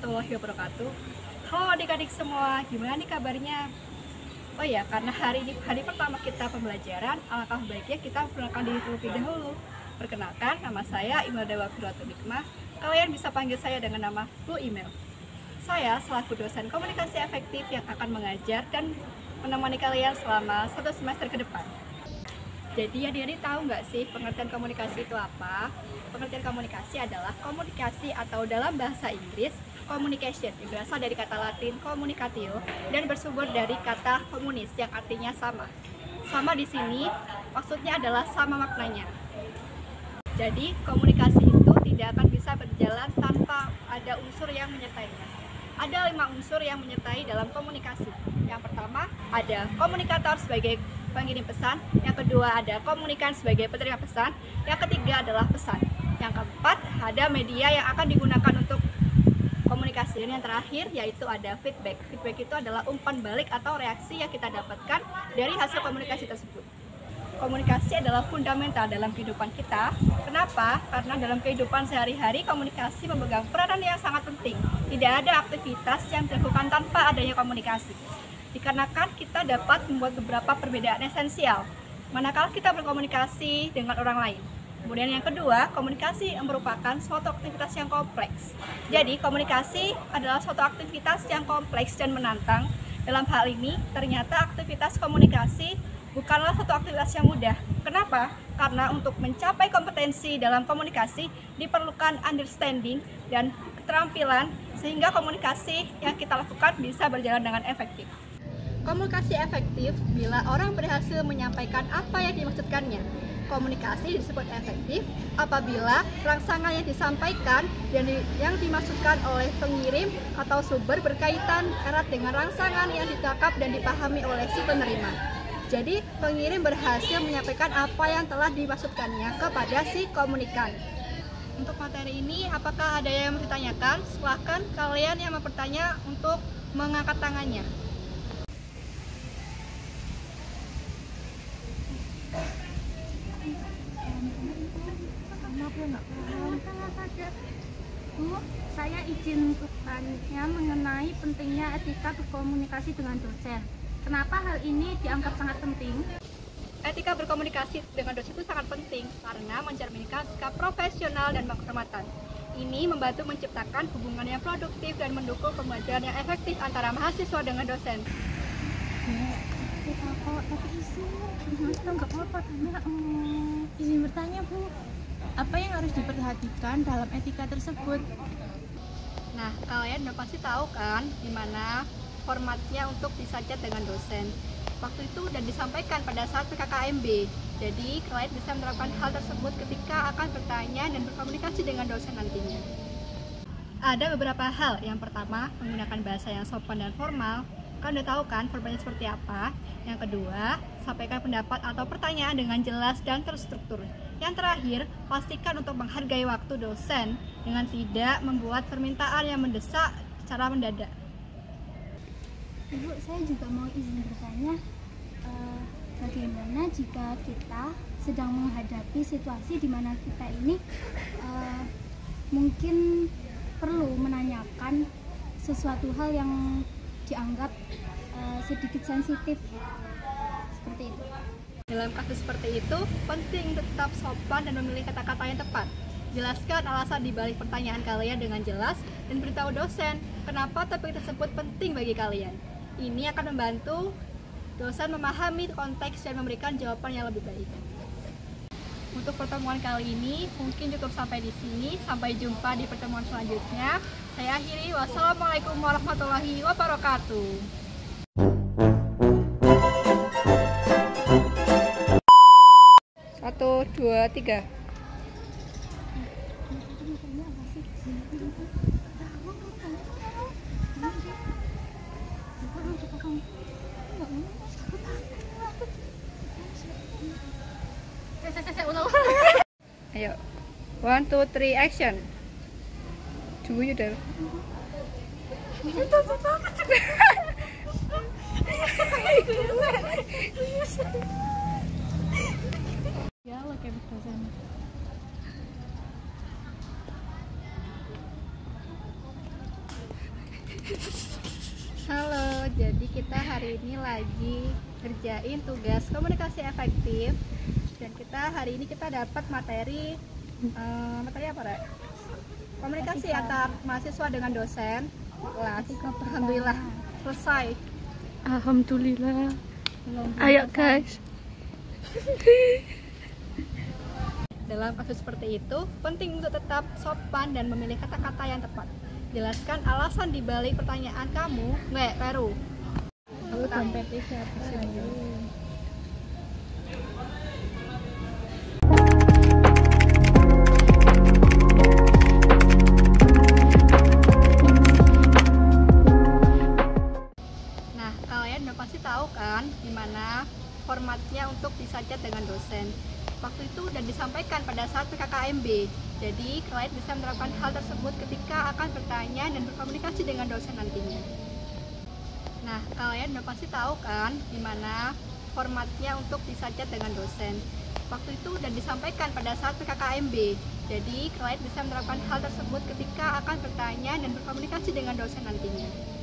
warahmatullahi wabarakatuh. Halo adik-adik semua, gimana nih kabarnya? Oh ya, karena hari ini hari pertama kita pembelajaran, alangkah baiknya kita perkenalkan diri terlebih dahulu. Perkenalkan, nama saya Imelda Wafiratul Hikmah. Kalian bisa panggil saya dengan nama Bu Imel. Saya selaku dosen komunikasi efektif yang akan mengajar dan menemani kalian selama 1 semester ke depan. Jadi adik-adik tahu nggak sih pengertian komunikasi itu apa? Pengertian komunikasi adalah komunikasi atau dalam bahasa Inggris communication, yang berasal dari kata Latin communicatio dan bersumber dari kata komunis yang artinya sama. Sama di sini maksudnya adalah sama maknanya. Jadi komunikasi itu tidak akan bisa berjalan tanpa ada unsur yang menyertainya. Ada 5 unsur yang menyertai dalam komunikasi. Yang pertama ada komunikator sebagai pengirim pesan, yang kedua ada komunikan sebagai penerima pesan, yang ketiga adalah pesan, yang keempat ada media yang akan digunakan untuk komunikasi, dan yang terakhir yaitu ada feedback. Feedback itu adalah umpan balik atau reaksi yang kita dapatkan dari hasil komunikasi tersebut. Komunikasi adalah fundamental dalam kehidupan kita. Kenapa? Karena dalam kehidupan sehari-hari komunikasi memegang peranan yang sangat penting. Tidak ada aktivitas yang dilakukan tanpa adanya komunikasi. Dikarenakan kita dapat membuat beberapa perbedaan esensial manakala kita berkomunikasi dengan orang lain. Kemudian yang kedua, komunikasi merupakan suatu aktivitas yang kompleks. Jadi komunikasi adalah suatu aktivitas yang kompleks dan menantang. Dalam hal ini, ternyata aktivitas komunikasi bukanlah suatu aktivitas yang mudah. Kenapa? Karena untuk mencapai kompetensi dalam komunikasi diperlukan understanding dan keterampilan sehingga komunikasi yang kita lakukan bisa berjalan dengan efektif. Komunikasi efektif bila orang berhasil menyampaikan apa yang dimaksudkannya. Komunikasi disebut efektif apabila rangsangan yang disampaikan dan yang dimaksudkan oleh pengirim atau sumber berkaitan erat dengan rangsangan yang ditangkap dan dipahami oleh si penerima. Jadi pengirim berhasil menyampaikan apa yang telah dimaksudkannya kepada si komunikan. Untuk materi ini apakah ada yang mau ditanyakan? Silahkan kalian yang mau bertanya untuk mengangkat tangannya. Bu, saya izin bertanya mengenai pentingnya etika berkomunikasi dengan dosen. Kenapa hal ini dianggap sangat penting? Etika berkomunikasi dengan dosen itu sangat penting karena mencerminkan sikap profesional dan penghormatan. Ini membantu menciptakan hubungan yang produktif dan mendukung pembelajaran yang efektif antara mahasiswa dengan dosen. Izin bertanya, Bu. Apa yang harus diperhatikan dalam etika tersebut? Nah, kalian udah pasti tahu kan gimana formatnya untuk bisa chat dengan dosen. Waktu itu udah disampaikan pada saat PKKMB. Jadi, kalian bisa menerapkan hal tersebut ketika akan bertanya dan berkomunikasi dengan dosen nantinya. Ada beberapa hal. Yang pertama, menggunakan bahasa yang sopan dan formal. Kalian udah tahu kan formatnya seperti apa? Yang kedua, sampaikan pendapat atau pertanyaan dengan jelas dan terstruktur. Yang terakhir, pastikan untuk menghargai waktu dosen dengan tidak membuat permintaan yang mendesak secara mendadak. Ibu, saya juga mau izin bertanya, bagaimana jika kita sedang menghadapi situasi di mana kita ini mungkin perlu menanyakan sesuatu hal yang dianggap sedikit sensitif seperti itu. Dalam kasus seperti itu, penting tetap sopan dan memilih kata-kata yang tepat. Jelaskan alasan dibalik pertanyaan kalian dengan jelas dan beritahu dosen kenapa topik tersebut penting bagi kalian. Ini akan membantu dosen memahami konteks dan memberikan jawaban yang lebih baik. Untuk pertemuan kali ini mungkin cukup sampai di sini. Sampai jumpa di pertemuan selanjutnya. Saya akhiri. Wassalamualaikum warahmatullahi wabarakatuh. 1, 2, 3. Ayo, 1, 2, 3, action. Do you dare? Ya, lo kayak dosen. Halo, jadi kita hari ini lagi kerjain tugas komunikasi efektif dan hari ini kita dapat materi apa, Rek? Komunikasi antar mahasiswa dengan dosen kelas. Alhamdulillah selesai. Alhamdulillah. Ayo guys. Dalam kasus seperti itu, penting untuk tetap sopan dan memilih kata-kata yang tepat. Jelaskan alasan dibalik pertanyaan kamu, nggak, Peru. Aku kompetisi apa sih? Nah, kalian udah pasti tahu kan gimana formatnya untuk bisa chat dengan dosen. Waktu itu udah disampaikan pada saat PKKMB. Jadi, kalian bisa menerapkan hal tersebut ketika akan bertanya dan berkomunikasi dengan dosen nantinya. Nah, kalian udah pasti tahu kan gimana formatnya untuk bisa chat dengan dosen. Waktu itu udah disampaikan pada saat PKKMB. Jadi, kalian bisa menerapkan hal tersebut ketika akan bertanya dan berkomunikasi dengan dosen nantinya.